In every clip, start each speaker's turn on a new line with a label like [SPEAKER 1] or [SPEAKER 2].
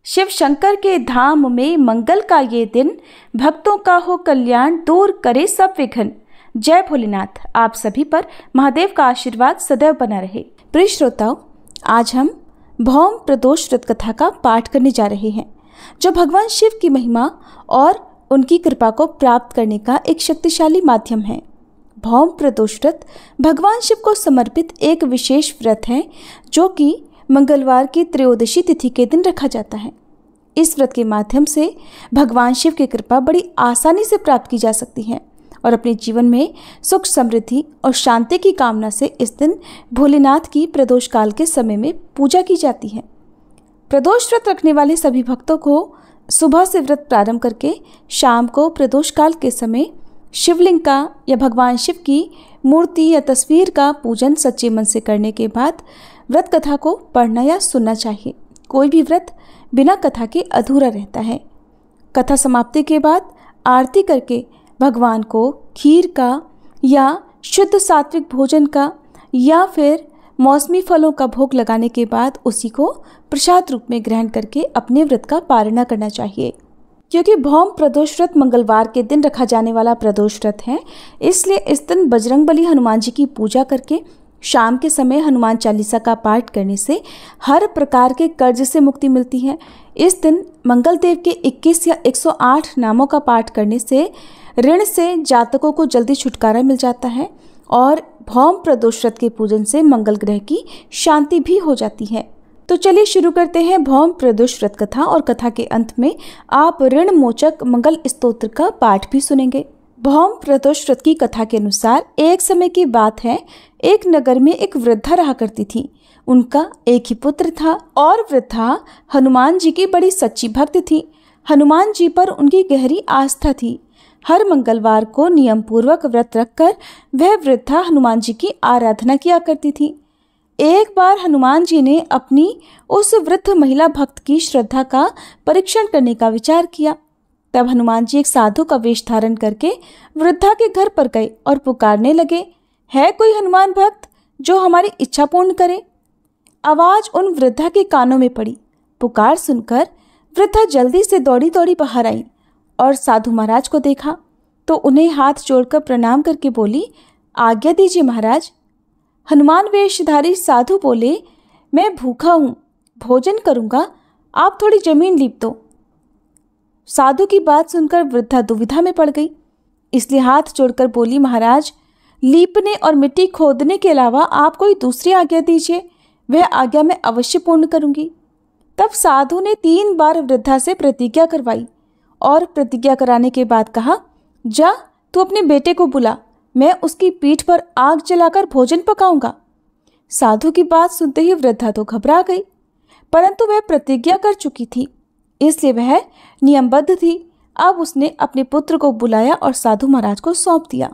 [SPEAKER 1] शिव शंकर के धाम में मंगल का ये दिन, भक्तों का हो कल्याण, दूर करे सब विघ्न। जय भोलेनाथ। आप सभी पर महादेव का आशीर्वाद सदैव बना रहे। प्रिय श्रोताओं, आज हम भौम प्रदोष व्रत कथा का पाठ करने जा रहे हैं, जो भगवान शिव की महिमा और उनकी कृपा को प्राप्त करने का एक शक्तिशाली माध्यम है। भौम प्रदोष व्रत भगवान शिव को समर्पित एक विशेष व्रत है, जो कि मंगलवार की त्रयोदशी तिथि के दिन रखा जाता है। इस व्रत के माध्यम से भगवान शिव की कृपा बड़ी आसानी से प्राप्त की जा सकती है और अपने जीवन में सुख, समृद्धि और शांति की कामना से इस दिन भोलेनाथ की प्रदोष काल के समय में पूजा की जाती है। प्रदोष व्रत रखने वाले सभी भक्तों को सुबह से व्रत प्रारंभ करके शाम को प्रदोष काल के समय शिवलिंग का या भगवान शिव की मूर्ति या तस्वीर का पूजन सच्चे मन से करने के बाद व्रत कथा को पढ़ना या सुनना चाहिए। कोई भी व्रत बिना कथा के अधूरा रहता है। कथा समाप्ति के बाद आरती करके भगवान को खीर का या शुद्ध सात्विक भोजन का या फिर मौसमी फलों का भोग लगाने के बाद उसी को प्रसाद रूप में ग्रहण करके अपने व्रत का पालना करना चाहिए। क्योंकि भौम प्रदोष व्रत मंगलवार के दिन रखा जाने वाला प्रदोष व्रत है, इसलिए इस दिन बजरंगबली हनुमान जी की पूजा करके शाम के समय हनुमान चालीसा का पाठ करने से हर प्रकार के कर्ज से मुक्ति मिलती है। इस दिन मंगल देव के 21 या 108 नामों का पाठ करने से ऋण से जातकों को जल्दी छुटकारा मिल जाता है और भौम प्रदोष व्रत के पूजन से मंगल ग्रह की शांति भी हो जाती है। तो चलिए शुरू करते हैं भौम प्रदोष व्रत कथा, और कथा के अंत में आप ऋण मोचक मंगल स्तोत्र का पाठ भी सुनेंगे। भौम प्रदोष व्रत की कथा के अनुसार एक समय की बात है, एक नगर में एक वृद्धा रहा करती थी। उनका एक ही पुत्र था और वृद्धा हनुमान जी की बड़ी सच्ची भक्त थी। हनुमान जी पर उनकी गहरी आस्था थी। हर मंगलवार को नियम पूर्वक व्रत रखकर वह वृद्धा हनुमान जी की आराधना किया करती थी। एक बार हनुमान जी ने अपनी उस वृद्ध महिला भक्त की श्रद्धा का परीक्षण करने का विचार किया। तब हनुमान जी एक साधु का वेश धारण करके वृद्धा के घर पर गए और पुकारने लगे, है कोई हनुमान भक्त जो हमारी इच्छा पूर्ण करे? आवाज उन वृद्धा के कानों में पड़ी। पुकार सुनकर वृद्धा जल्दी से दौड़ी दौड़ी बाहर आई और साधु महाराज को देखा तो उन्हें हाथ जोड़कर प्रणाम करके बोली, आज्ञा दीजिए महाराज। हनुमान वेशधारी साधु बोले, मैं भूखा हूँ, भोजन करूँगा, आप थोड़ी जमीन लीप दो। साधु की बात सुनकर वृद्धा दुविधा में पड़ गई, इसलिए हाथ जोड़कर बोली, महाराज लीपने और मिट्टी खोदने के अलावा आप कोई दूसरी आज्ञा दीजिए, वह आज्ञा मैं अवश्य पूर्ण करूँगी। तब साधु ने 3 बार वृद्धा से प्रतिज्ञा करवाई और प्रतिज्ञा कराने के बाद कहा, जा तू अपने बेटे को बुला, मैं उसकी पीठ पर आग जलाकर भोजन पकाऊंगा। साधु की बात सुनते ही वृद्धा तो घबरा गई, परंतु वह प्रतिज्ञा कर चुकी थी, इसलिए वह नियमबद्ध थी। अब उसने अपने पुत्र को बुलाया और साधु महाराज को सौंप दिया।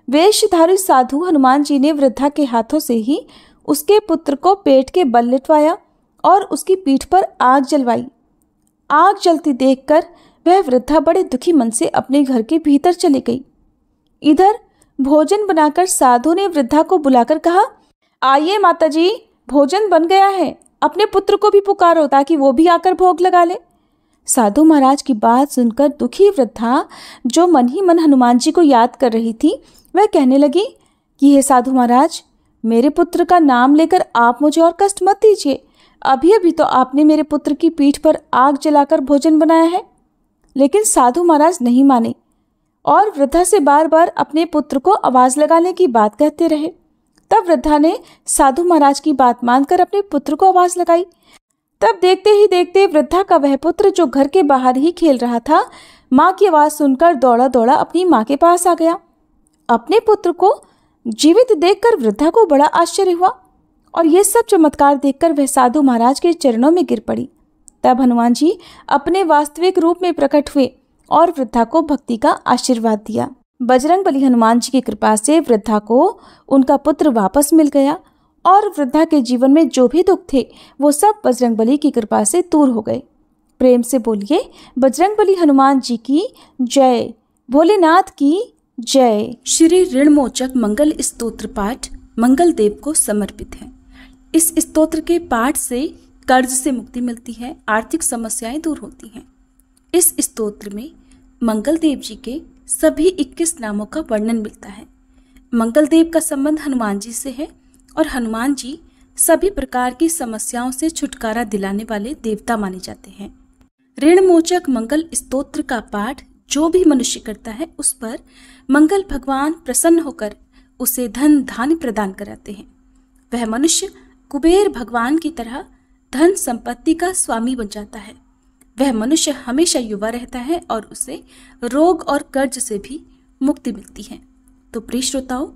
[SPEAKER 1] वेशधारी साधु हनुमान जी ने वृद्धा के हाथों से ही उसके पुत्र को पेट के बल लिटवाया और उसकी पीठ पर आग जलवाई। आग जलती देखकर वह वृद्धा बड़े दुखी मन से अपने घर के भीतर चली गई। इधर भोजन बनाकर साधु ने वृद्धा को बुलाकर कहा, आइए माताजी, भोजन बन गया है, अपने पुत्र को भी पुकारो ताकि वो भी आकर भोग लगा ले। साधु महाराज की बात सुनकर दुखी वृद्धा, जो मन ही मन हनुमान जी को याद कर रही थी, वह कहने लगी कि हे साधु महाराज, मेरे पुत्र का नाम लेकर आप मुझे और कष्ट मत दीजिए। अभी अभी तो आपने मेरे पुत्र की पीठ पर आग जलाकर भोजन बनाया है। लेकिन साधु महाराज नहीं माने और वृद्धा से बार बार अपने पुत्र को आवाज लगाने की बात कहते रहे। तब वृद्धा ने साधु महाराज की बात मानकर अपने पुत्र को आवाज लगाई। तब देखते ही देखते वृद्धा का वह पुत्र, जो घर के बाहर ही खेल रहा था, माँ की आवाज सुनकर दौड़ा दौड़ा अपनी माँ के पास आ गया। अपने पुत्र को जीवित देखकर वृद्धा को बड़ा आश्चर्य हुआ और ये सब चमत्कार देखकर वह साधु महाराज के चरणों में गिर पड़ी। तब हनुमान जी अपने वास्तविक रूप में प्रकट हुए और वृद्धा को भक्ति का आशीर्वाद दिया। बजरंगबली हनुमान जी की कृपा से वृद्धा को उनका पुत्र वापस मिल गया और वृद्धा के जीवन में जो भी दुख थे वो सब बजरंगबली की कृपा से दूर हो गए। प्रेम से बोलिए, बजरंगबली हनुमान जी की जय, भोलेनाथ की जय। श्री ऋणमोचक मंगल स्तोत्र पाठ मंगल देव को समर्पित है। इस स्तोत्र के पाठ से कर्ज से मुक्ति मिलती है, आर्थिक समस्याएं दूर होती हैं। इस स्तोत्र में मंगल देव जी के सभी 21 नामों का वर्णन मिलता है। मंगल देव का संबंध हनुमान जी से है और हनुमान जी सभी प्रकार की समस्याओं से छुटकारा दिलाने वाले देवता माने जाते हैं। ऋण मोचक मंगल स्तोत्र का पाठ जो भी मनुष्य करता है उस पर मंगल भगवान प्रसन्न होकर उसे धन धान्य प्रदान कराते हैं। वह मनुष्य कुबेर भगवान की तरह धन संपत्ति का स्वामी बन जाता है। वह मनुष्य हमेशा युवा रहता है और उसे रोग और कर्ज से भी मुक्ति मिलती है। तो प्रिय श्रोताओं,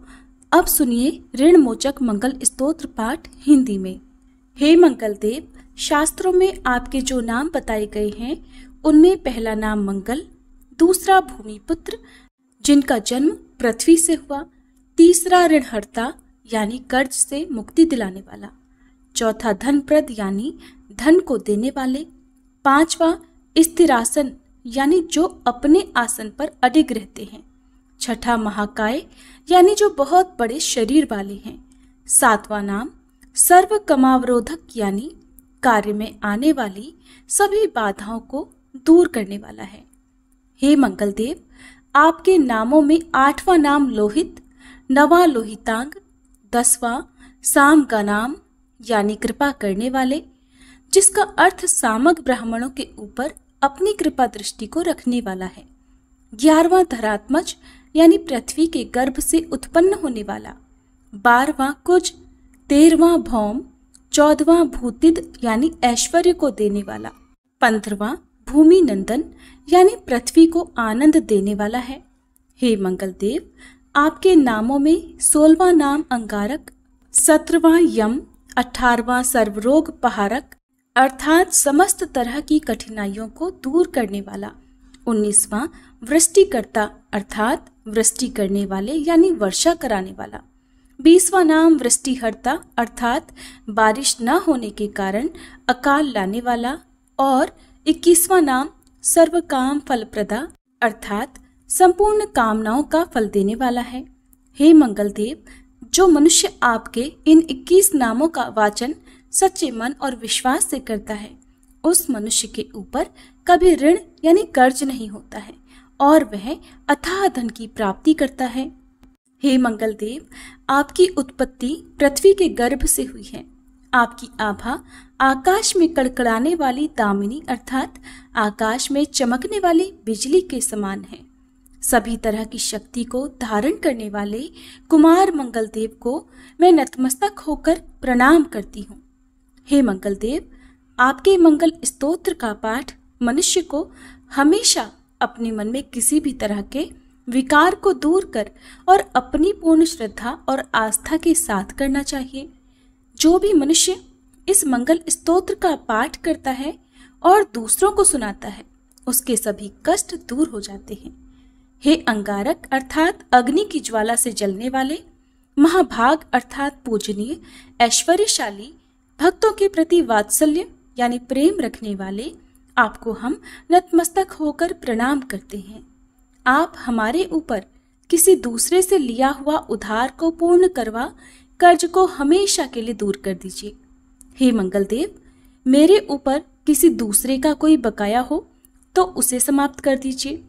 [SPEAKER 1] अब सुनिए ऋण मोचक मंगल स्तोत्र पाठ हिंदी में। हे मंगल देव, शास्त्रों में आपके जो नाम बताए गए हैं उनमें पहला नाम मंगल, दूसरा भूमिपुत्र जिनका जन्म पृथ्वी से हुआ, तीसरा ऋणहर्ता यानी कर्ज से मुक्ति दिलाने वाला, चौथा धनप्रद यानी धन को देने वाले, पांचवा स्थिरासन यानी जो अपने आसन पर अडिग रहते हैं, छठा महाकाय यानी जो बहुत बड़े शरीर वाले हैं, सातवां नाम सर्व कमावरोधक यानी कार्य में आने वाली सभी बाधाओं को दूर करने वाला है। हे मंगल देव, आपके नामों में 8वां नाम लोहित, 9वां लोहितांग, 10वां साम का नाम यानी कृपा करने वाले, जिसका अर्थ सामग ब्राह्मणों के ऊपर अपनी कृपा दृष्टि को रखने वाला है, 11वां धरात्मज यानी पृथ्वी के गर्भ से उत्पन्न होने वाला, 12वां कुज, 13वां भौम, 14वां भूतिद यानी ऐश्वर्य को देने वाला, 15वां भूमि नंदन यानी पृथ्वी को आनंद देने वाला है। हे मंगल देव, आपके नामों में 16वां नाम अंगारक, 17वां यम, 18वां सर्वरोग पहारक अर्थात समस्त तरह की कठिनाइयों को दूर करने वाला, 19वां वृष्टिकर्ता अर्थात वृष्टि करने वाले यानी वर्षा कराने वाला, 20वां नाम वृष्टिहर्ता अर्थात बारिश न होने के कारण अकाल लाने वाला और 21वां नाम सर्व काम फलप्रदा अर्थात संपूर्ण कामनाओं का फल देने वाला है। हे मंगल देव, जो मनुष्य आपके इन 21 नामों का वाचन सच्चे मन और विश्वास से करता है उस मनुष्य के ऊपर कभी ऋण यानी कर्ज नहीं होता है और वह अथाह धन की प्राप्ति करता है। हे मंगल देव, आपकी उत्पत्ति पृथ्वी के गर्भ से हुई है। आपकी आभा आकाश में कड़कड़ाने वाली दामिनी अर्थात आकाश में चमकने वाली बिजली के समान है। सभी तरह की शक्ति को धारण करने वाले कुमार मंगल देव को मैं नतमस्तक होकर प्रणाम करती हूँ। हे मंगल देव, आपके मंगल स्तोत्र का पाठ मनुष्य को हमेशा अपने मन में किसी भी तरह के विकार को दूर कर और अपनी पूर्ण श्रद्धा और आस्था के साथ करना चाहिए। जो भी मनुष्य इस मंगल स्तोत्र का पाठ करता है और दूसरों को सुनाता है उसके सभी कष्ट दूर हो जाते हैं। हे अंगारक अर्थात अग्नि की ज्वाला से जलने वाले, महाभाग अर्थात पूजनीय, ऐश्वर्यशाली, भक्तों के प्रति वात्सल्य यानी प्रेम रखने वाले, आपको हम नतमस्तक होकर प्रणाम करते हैं। आप हमारे ऊपर किसी दूसरे से लिया हुआ उधार को पूर्ण करवा कर्ज को हमेशा के लिए दूर कर दीजिए। हे मंगल देव, मेरे ऊपर किसी दूसरे का कोई बकाया हो तो उसे समाप्त कर दीजिए।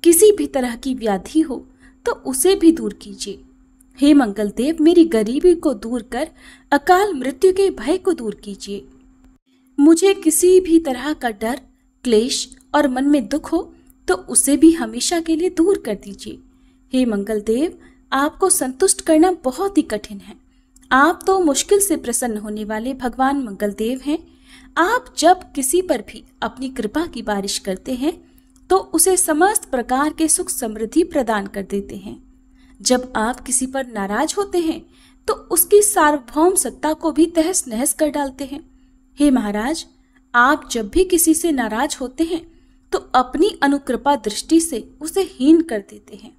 [SPEAKER 1] किसी भी तरह की व्याधि हो तो उसे भी दूर कीजिए। हे मंगल देव, मेरी गरीबी को दूर कर अकाल मृत्यु के भय को दूर कीजिए। मुझे किसी भी तरह का डर, क्लेश और मन में दुख हो तो उसे भी हमेशा के लिए दूर कर दीजिए। हे मंगल देव, आपको संतुष्ट करना बहुत ही कठिन है। आप तो मुश्किल से प्रसन्न होने वाले भगवान मंगल देव हैं। आप जब किसी पर भी अपनी कृपा की बारिश करते हैं तो उसे समस्त प्रकार के सुख समृद्धि प्रदान कर देते हैं। जब आप किसी पर नाराज होते हैं तो उसकी सार्वभौम सत्ता को भी तहस नहस कर डालते हैं। हे महाराज, आप जब भी किसी से नाराज होते हैं तो अपनी अनुकृपा दृष्टि से उसे हीन कर देते हैं।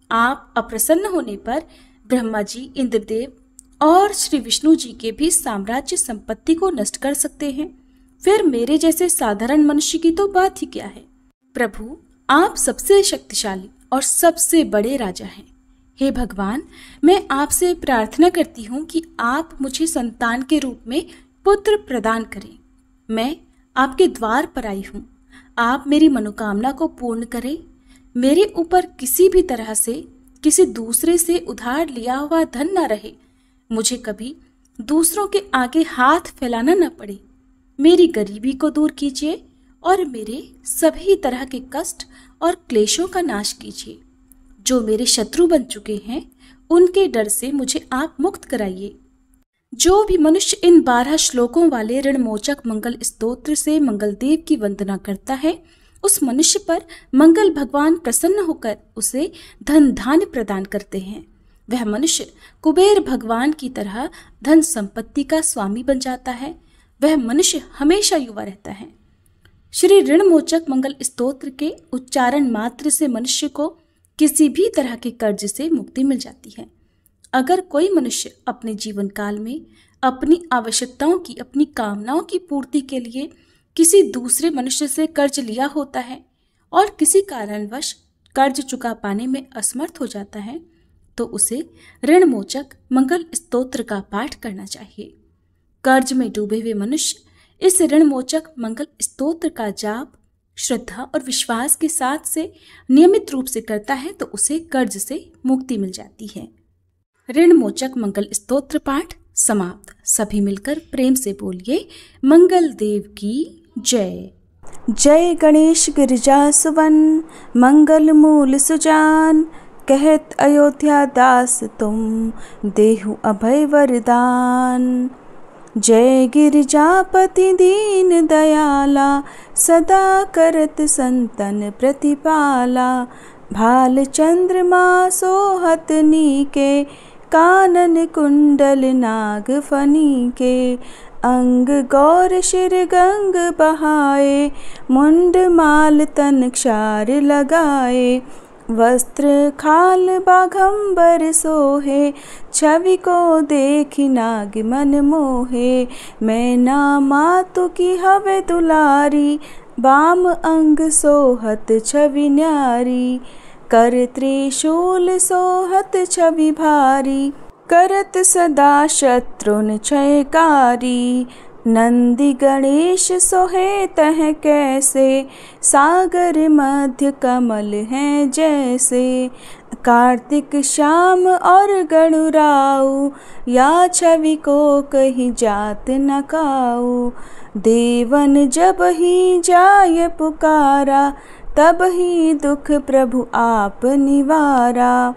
[SPEAKER 1] आप अप्रसन्न होने पर ब्रह्मा जी, इंद्रदेव और श्री विष्णु जी के भी साम्राज्य संपत्ति को नष्ट कर सकते हैं। फिर मेरे जैसे साधारण मनुष्य की तो बात ही क्या है। प्रभु, आप सबसे शक्तिशाली और सबसे बड़े राजा हैं। हे भगवान, मैं आपसे प्रार्थना करती हूँ कि आप मुझे संतान के रूप में पुत्र प्रदान करें मैं आपके द्वार पर आई हूँ। आप मेरी मनोकामना को पूर्ण करें। मेरे ऊपर किसी भी तरह से किसी दूसरे से उधार लिया हुआ धन न रहे। मुझे कभी दूसरों के आगे हाथ फैलाना न पड़े। मेरी गरीबी को दूर कीजिए और मेरे सभी तरह के कष्ट और क्लेशों का नाश कीजिए। जो मेरे शत्रु बन चुके हैं उनके डर से मुझे आप मुक्त कराइए। जो भी मनुष्य इन 12 श्लोकों वाले ऋणमोचक मंगल स्तोत्र से मंगल देव की वंदना करता है, उस मनुष्य पर मंगल भगवान प्रसन्न होकर उसे धन धान्य प्रदान करते हैं। वह मनुष्य कुबेर भगवान की तरह धन संपत्ति का स्वामी बन जाता है। वह मनुष्य हमेशा युवा रहता है। श्री ऋणमोचक मंगल स्तोत्र के उच्चारण मात्र से मनुष्य को किसी भी तरह के कर्ज से मुक्ति मिल जाती है। अगर कोई मनुष्य अपने जीवन काल में अपनी आवश्यकताओं की, अपनी कामनाओं की पूर्ति के लिए किसी दूसरे मनुष्य से कर्ज लिया होता है और किसी कारणवश कर्ज चुका पाने में असमर्थ हो जाता है, तो उसे ऋणमोचक मंगल स्तोत्र का पाठ करना चाहिए। कर्ज में डूबे हुए मनुष्य इस ऋणमोचक मंगल स्तोत्र का जाप श्रद्धा और विश्वास के साथ से नियमित रूप से करता है तो उसे कर्ज से मुक्ति मिल जाती है। ऋणमोचक मंगल स्तोत्र पाठ समाप्त। सभी मिलकर प्रेम से बोलिए मंगल देव की जय।
[SPEAKER 2] जय गणेश गिरिजा सुवन मंगल मूल सुजान, कहत अयोध्या दास तुम देहु अभय वरदान। जय गिरिजापति दीन दयाला, सदा करत संतन प्रतिपाला। भाल चंद्रमा सोहत नीके, कानन कुंडल नाग फनी के। अंग गौर शिर गंग बहाए, मुंड माल तन क्षार लगाए। वस्त्र खाल बाघंबर सोहे, छवि को देखी नाग मन मोहे। मैना मातु की हवे दुलारी, बाम अंग सोहत छवि न्यारी। कर त्रिशूल सोहत छवि भारी, करत सदा शत्रुन क्षयकारी। नंदी गणेश सोहे तह कैसे, सागर मध्य कमल हैं जैसे। कार्तिक श्याम और गणुराऊ, या छवि को कहीं जात न काऊ। देवन जब ही जाय पुकारा, तब ही दुख प्रभु आप निवारा।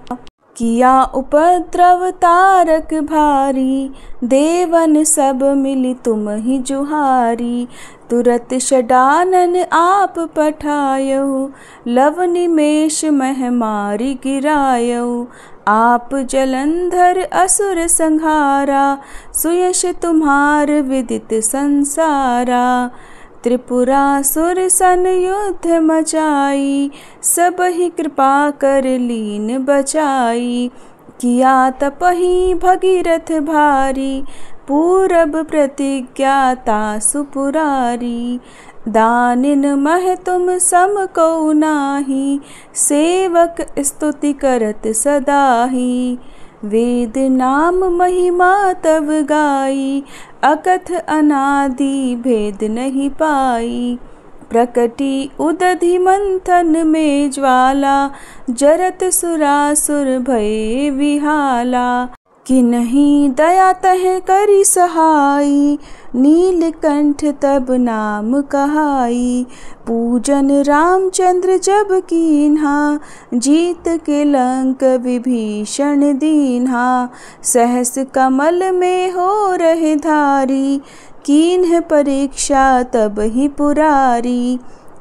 [SPEAKER 2] किया उपद्रव तारक भारी, देवन सब मिली तुम ही जुहारी। तुरत षडानन आप पठायहु, लव निमेष मह मारी गिरायहु। आप जलंधर असुर संहारा, सुयश तुम्हार विदित संसारा। त्रिपुरासुर सन युद्ध मचाई, सब ही कृपा कर लीन बचाई। किया तपहि भगीरथ भारी, पूरब प्रतिज्ञाता सुपुरारी। दानिन मह तुम सम को नाही, सेवक स्तुति करत सदाही। वेद नाम महिमा तब गाई, अकथ अनादि भेद नहीं पाई। प्रकटी उदधि मंथन में ज्वाला, जरत सुरासुर भय विहाला। कि नहीं दया तह करी सहाई, नीलकंठ तब नाम कहाई। पूजन रामचंद्र जब कीन्हा, जीत के लंक विभीषण दीन्हा। सहस कमल में हो रहे धारी, कीन्ह परीक्षा तब ही पुरारी।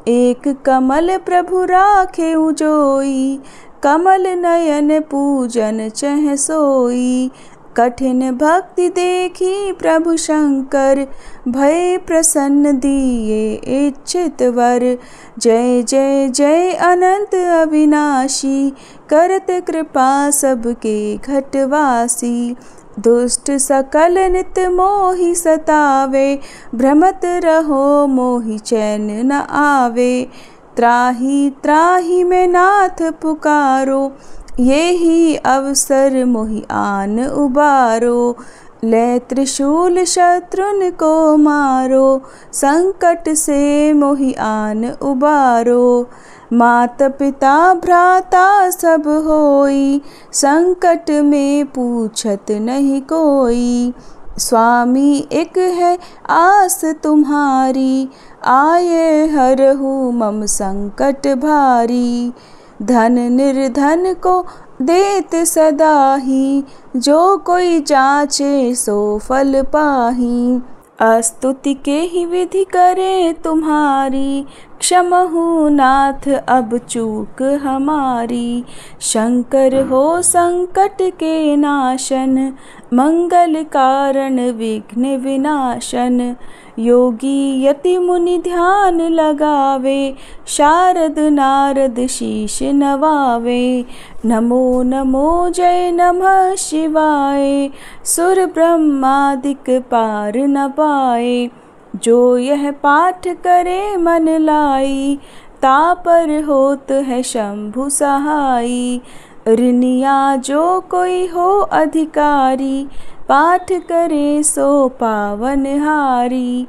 [SPEAKER 2] एक कमल प्रभु राखे उजोई, कमल नयन पूजन चह सोई। कठिन भक्ति देखी प्रभु शंकर, भय प्रसन्न दिए इच्छित वर। जय जय जय अनंत अविनाशी, करत कृपा सबके घटवासी। दुष्ट सकल नित मोहि सतावे, भ्रमत रहो मोहि चैन न आवे। त्राहि त्राहि में नाथ पुकारो, ये ही अवसर मोहि आन उबारो। ले त्रिशूल शत्रुन को मारो, संकट से मोहि आन उबारो। मात पिता भ्राता सब होई, संकट में पूछत नहीं कोई। स्वामी एक है आस तुम्हारी, आये हरहु मम संकट भारी। धन निर्धन को देत सदा ही, जो कोई जाचे सो फल पाही। स्तुति के ही विधि करे तुम्हारी, क्षमहु नाथ अब चूक हमारी। शंकर हो संकट के नाशन, मंगल कारण विघ्न विनाशन। योगी यति मुनि ध्यान लगावे, शारद नारद शीश नवावे। नमो नमो जय नमः शिवाय, सुर ब्रह्मादिक पार न पाए। जो यह पाठ करे मन लाई, तापर होत है शंभु सहाई। ऋनिया जो कोई हो अधिकारी, पाठ करे सो पावनहारी।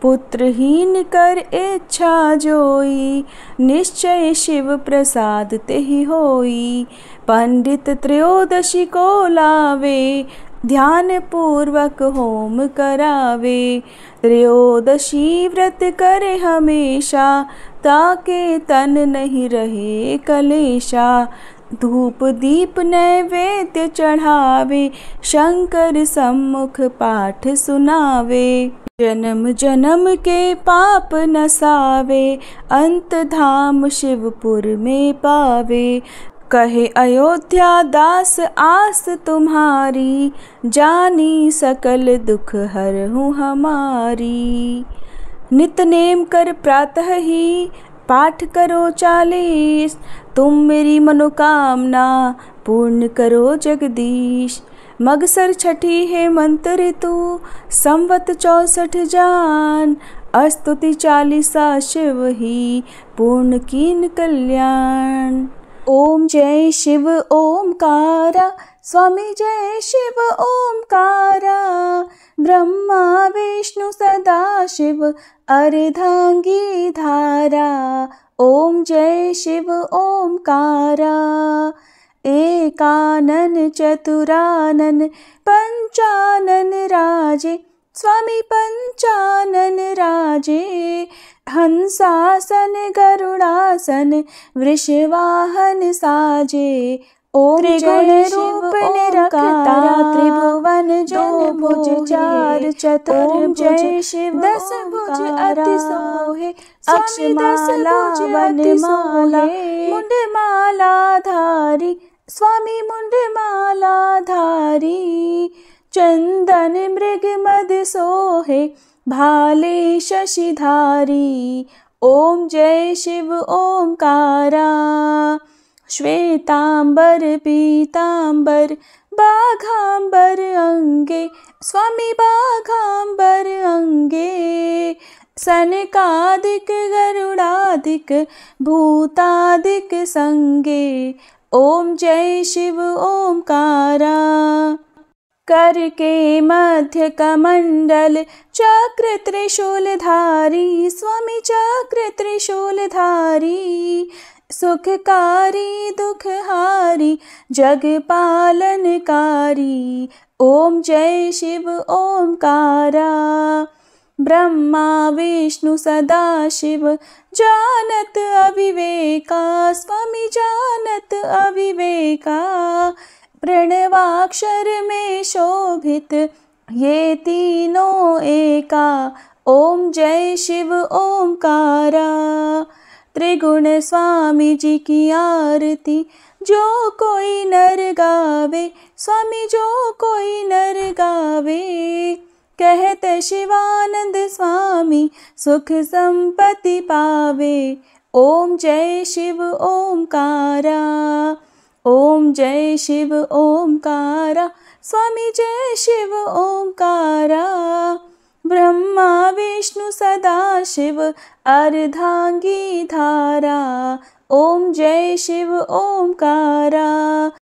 [SPEAKER 2] पुत्रहीन कर इच्छा जोई, निश्चय शिव प्रसाद तेहि होई। पंडित त्रयोदशी को लावे, ध्यान पूर्वक होम करावे। त्रयोदशी व्रत करे हमेशा, ताके तन नहीं रहे कलेशा। धूप दीप नैवेद्य चढ़ावे, शंकर सम्मुख पाठ सुनावे। जन्म जन्म के पाप नसावे, अंत धाम शिवपुर में पावे। कहे अयोध्या दास आस तुम्हारी, जानी सकल दुख हरहु हमारी। नित नेम कर प्रातः ही, पाठ करो 40, तुम मेरी मनोकामना पूर्ण करो जगदीश। मगसर छठी है मंत्र ऋतु, संवत 64 जान। स्तुति 40 शिव ही, पूर्ण कीन कल्याण। ओम जय शिव ओमकारा, स्वामी जय शिव ओमकारा। ब्रह्मा विष्णु सदा शिव, अर्धांगी धारा। ओम जय शिव ओमकारा। एकानन चतुरानन, पंचानन राजे, स्वामी पंचानन राजे। हंसासन गरुड़ासन, वृषवाहन साजे। ओम त्रिगुण रूप निरखता, त्रिभुवन जो भुज 4 चतुर्भुज। शिव 10 भुज अति सोहे, अक्षमाला वनमाला। मुंडमाला धारी, स्वामी मुंडमाला धारी। चंदन मृग मद सोहे, भाले शशिधारी। ओम जय शिव ओमकारा। श्वेतांबर पीतांबर, बाघांबर अंगे, स्वामी बाघांबर अंगे। सनकादिक गरुड़ादिक, भूतादिक संगे। ओम जय शिव ओमकारा। कर के मध्य कमंडल, चक्र त्रिशूलधारी। स्वामी चक्र त्रिशूलधारी। सुखकारी दुखहारी, जग पालनकारी। ओम जय शिव ओमकारा। ब्रह्मा विष्णु सदा शिव, जानत अविवेका। स्वामी जानत अविवेका। प्रणवाक्षर में शोभित, ये तीनों एका। ओम जय शिव ओमकारा। त्रिगुण स्वामी जी की आरती, जो कोई नर गावे। स्वामी जो कोई नर गावे। कहते शिवानंद स्वामी, सुख संपत्ति पावे। ओम जय शिव ओमकारा। ओम जय शिव ओमकारा, स्वामी जय शिव ओमकारा। ब्रह्मा विष्णु सदा शिव, अर्धांगी धारा। ओम जय शिव ओमकारा।